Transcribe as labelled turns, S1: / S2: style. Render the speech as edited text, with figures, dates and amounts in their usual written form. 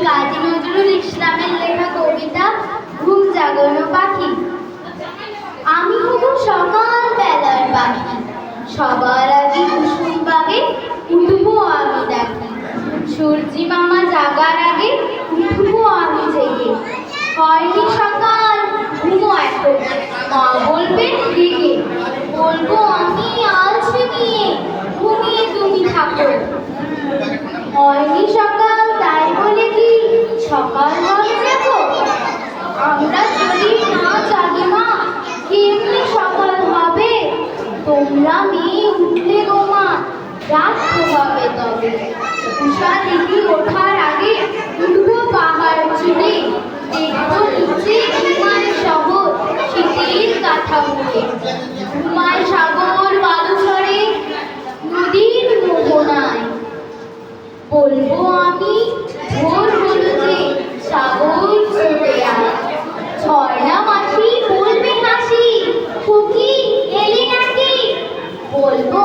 S1: কাজী নজরুল ইসলামের লেখা কবিতা ঘুম জাগানো পাখি। আমি হব সকাল বেলার পাখি, সবার আগে কুসুম বাগে উঠবো আমি ডাকি। সূর্যি মামা জাগার আগে উঠবো আমি জেগে। হয়নি সকাল ঘুমো এখন, মা বলবেন রেগে। বলবো আমি আলসে নিয়ে, ঘুমিয়ে তুমি থাকো। হয়নি সকাল তাই বলে কি সকাল হবে দেখো? আমরা যদি না জাগি মা, কেমনি সকাল হবে? তোমরা মেয়ে উঠলে গো মা, রাত হবে তবে। উষা দিদি ওঠার আগে উঠবো পাহাড় চুড়ে, দেখবো নিচে ঘুমায় শহর শীতের কাঁথা মুড়ে। ঘুমায় সাগর বালুচরে নদীর মোহনায়। বলবো আমি ভোর হলো যে সাগর ছুটে আয়। ঝর্ণা মাছি বলবে হাসি, খুকি এলে নাকি? বলবো